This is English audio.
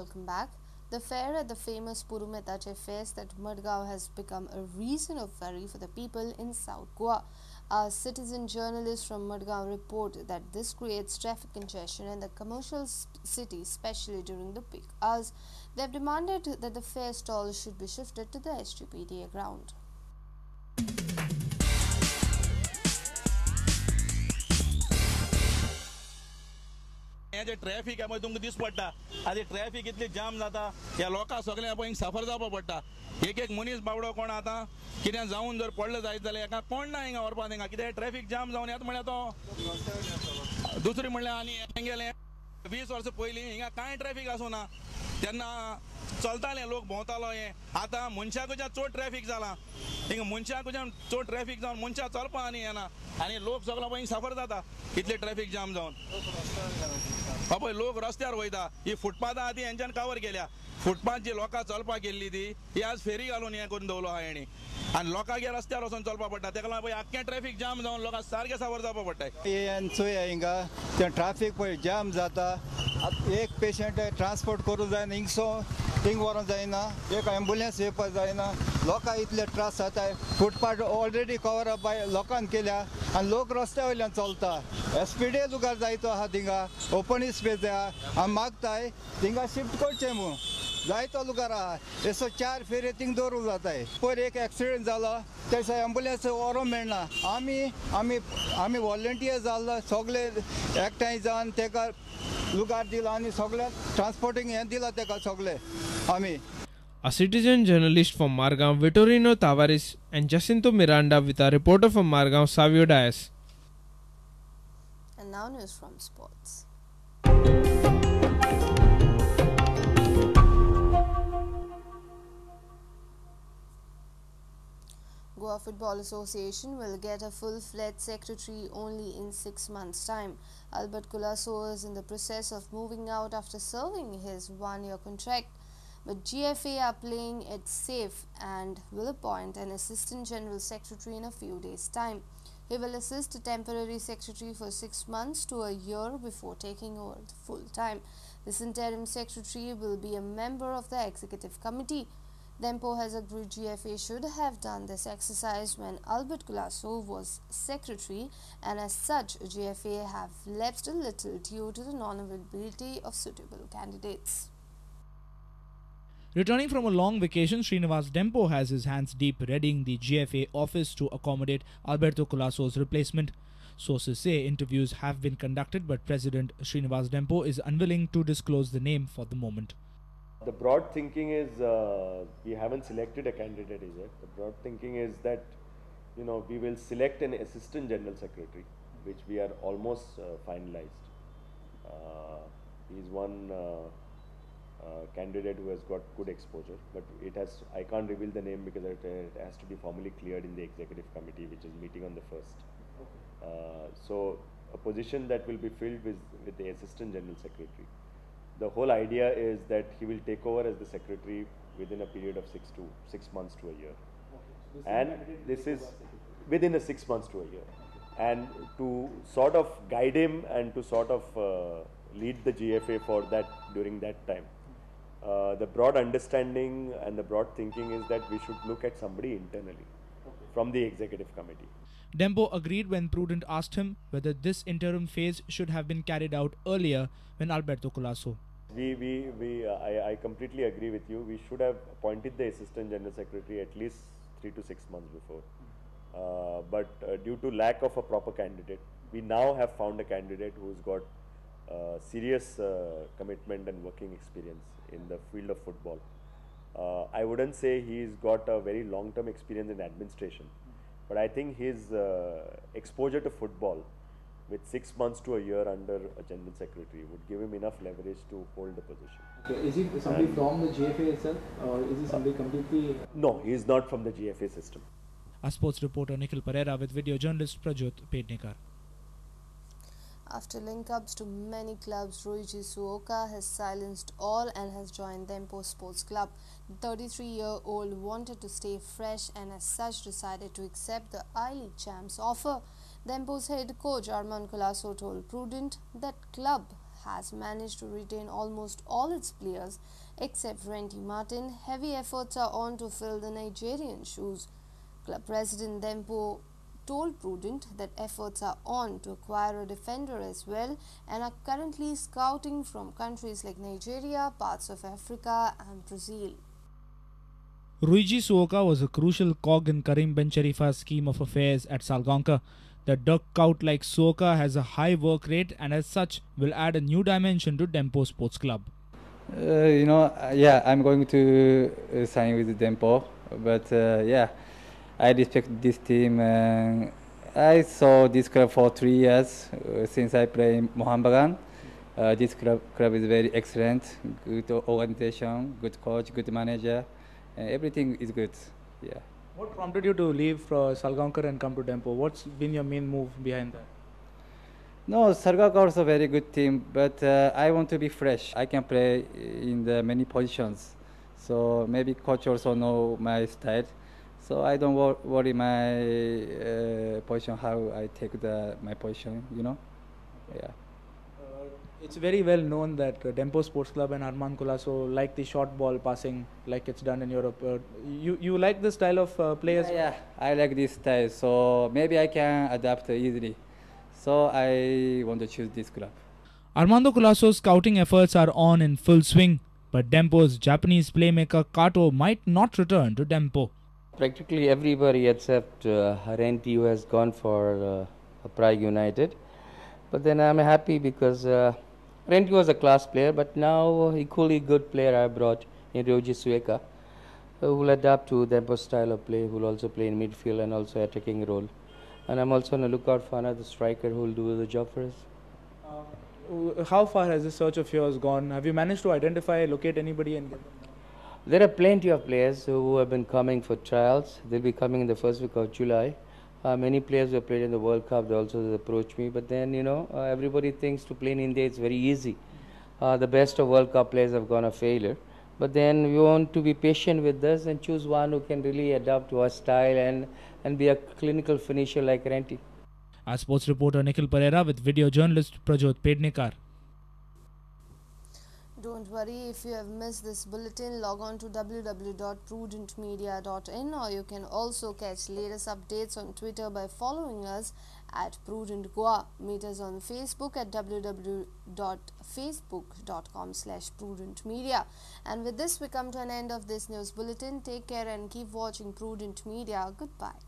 Welcome back. The fair at the famous Purumetache Fest at Madgaon has become a reason of worry for the people in South Goa. A citizen journalist from Madgaon report that this creates traffic congestion in the commercial city, especially during the peak hours. They have demanded that the fair stall should be shifted to the SGPDA ground. Traffic आहे तुमकां this पडटा आदी traffic इतली जाम जाता ह्या लोकां सगळ्या पळय सफर जावपा पडटा एक मनीस बावडो कोण आतां कितें जावन जर पडलो जायत जाल्यार हाका कोण ना हिंगा व्हरपा हिंगा कितें ट्रॅफिक जाम जावन येता म्हळ्यार तो दुसरें म्हणल्यार आनी हें गेलें 20 वर्सां पयलीं हिंगा कांय ट्रॅफिक आसूना तेन्ना चलताले लोक भोंवतालो हें आतां मनशाकूच्या चड ट्रॅफिक जाला हिंगा मनशाकूच्या चड ट्रॅफिक जावन मनशां चलपा आनी येना आनी लोक सगळो पळय सफर जाता इतले ट्रॅफिक जाम जावन पळय लोक रस्त्यार वयता ही फुटपाथ आहा ती हेंच्यान कवर केल्या फुटपाथ जी लोकां चलपाक गेल्ली ती ही आज फेरी घालून हें करून दवरलो आहा हेणी आनी लोकांक रस्त्यार वचून चलपा पडटा तेका लागून पळय आख्खें ट्रॅफिक जाम जावन लोकांक सारकें सफर जावपा पडटा चोया हिंगा तें ट्रॅफिक पळय जाम जाता एक पेशंट ट्रान्सपोर्ट करूं जायना हिंगसो हिंग व्हरोंक जायना एक एम्बुलन्स येवपा जायना लोकांक इतले त्रास जाता footpath already cover up by लोकांन केल्या आनी लोक रस्त्या वयल्यान चलता एसपीडे लुगार जायतो आहा थिंगा ओपन स्पेस आहा आमी मागताय थिंगा शिफ्ट करचें म्हूण जायतो लुगार आहा एसो 4 फेरे थिंग दवरूंक जाताय पयर एक एक्सिडेंट जालो थंयसर एम्बुलन्स व्हरोंक मेळना आमी वॉलंटियर जाल्लो सगळे एकठांय जावन तेका लुगार दिला आनी सगळे ट्रान्सपोर्टींग हें दिलां तेका सगळे आमी. A citizen journalist from Margaon, Vitorino Tavares and Jacinto Miranda with a reporter from Margaon, Savio Dias. And now news from sports. Goa Football Association will get a full-fledged secretary only in 6 months' time. Albert Colasso is in the process of moving out after serving his one-year contract. But GFA are playing it safe and will appoint an assistant general secretary in a few days' time. He will assist a temporary secretary for 6 months to a year before taking over full-time. This interim secretary will be a member of the executive committee. Dempo has agreed GFA should have done this exercise when Albert Colasso was secretary, and as such GFA have lapsed a little due to the non-availability of suitable candidates. Returning from a long vacation, Shrinivas Dempo has his hands deep readying the GFA office to accommodate Alberto Colasso's replacement. Sources say interviews have been conducted, but President Shrinivas Dempo is unwilling to disclose the name for the moment. The broad thinking is we haven't selected a candidate yet. The broad thinking is that we will select an assistant general secretary, which we are almost finalized. He is one candidate who has got good exposure, but I can't reveal the name because it has to be formally cleared in the executive committee, which is meeting on the 1st. So a position that will be filled with the assistant general secretary. The whole idea is that he will take over as the secretary within a period of 6 months to a year. And this is within a 6 months to a year. And to sort of guide him and to sort of lead the GFA for that during that time. The broad understanding and the broad thinking is that we should look at somebody internally from the executive committee. Dempo agreed when Prudent asked him whether this interim phase should have been carried out earlier when Alberto Colasso. I completely agree with you. We should have appointed the assistant general secretary at least 3 to 6 months before. But due to lack of a proper candidate, we now have found a candidate who's got serious commitment and working experience in the field of football. I wouldn't say he's got a very long-term experience in administration, but I think his exposure to football with 6 months to a year under a general secretary would give him enough leverage to hold the position. Okay. Is he somebody from the GFA itself, or is he somebody completely? No, he is not from the GFA system. A sports reporter Nikhil Pereira with video journalist Prajot Pednekar. After link-ups to many clubs, Roiji Suoka has silenced all and has joined Dempo Sports Club. The 33-year-old wanted to stay fresh and as such decided to accept the I-League champs offer. Dempo's head coach Arman Colasso told Prudent that club has managed to retain almost all its players except Renty Martin. Heavy efforts are on to fill the Nigerian shoes. Club President Dempo told Prudent that efforts are on to acquire a defender as well and are currently scouting from countries like Nigeria, parts of Africa and Brazil. Ruiji Suoka was a crucial cog in Karim Ben Charifa's scheme of affairs at Salgonka. The duck-out like Suoka has a high work rate and as such will add a new dimension to Dempo Sports Club. Yeah, I'm going to sign with Dempo, but yeah, I respect this team. I saw this club for 3 years since I play in Mohambagan. This club is very excellent, good organization, good coach, good manager, everything is good. Yeah. What prompted you to leave Salgaonkar and come to Dempo? What's been your main move behind that? No, Salgaonkar is a very good team, but I want to be fresh. I can play in the many positions, so maybe coach also know my style. So I don't worry my position, how I take my position, Yeah. It's very well known that Dempo Sports Club and Arman Colasso like the short ball passing like it's done in Europe. You like this style of play as well? Yeah, I like this style, so maybe I can adapt easily. So I want to choose this club. Armando Colasso's scouting efforts are on in full swing, but Dempo's Japanese playmaker Kato might not return to Dempo. Practically everybody except Renty, who has gone for Prague United. But then I'm happy because Renty was a class player, but now equally good player I brought in Ryoji Sueka, who will adapt to Dempo's style of play, who will also play in midfield and also attacking role. And I'm also on the lookout for another striker who will do the job for us. How far has this search of yours gone? Have you managed to identify, locate anybody and get them? There are plenty of players who have been coming for trials. They'll be coming in the first week of July. Many players who have played in the World Cup, they also approach me. But then, everybody thinks to play in India it's very easy. The best of World Cup players have gone a failure. But then we want to be patient with this and choose one who can really adapt to our style and be a clinical finisher like Renty. Our sports reporter Nikhil Pereira with video journalist Prajot Pednekar. Don't worry, if you have missed this bulletin, log on to www.prudentmedia.in, or you can also catch latest updates on Twitter by following us at Prudent Goa. Meet us on Facebook at www.facebook.com/prudentmedia. And with this, we come to an end of this news bulletin. Take care and keep watching Prudent Media. Goodbye.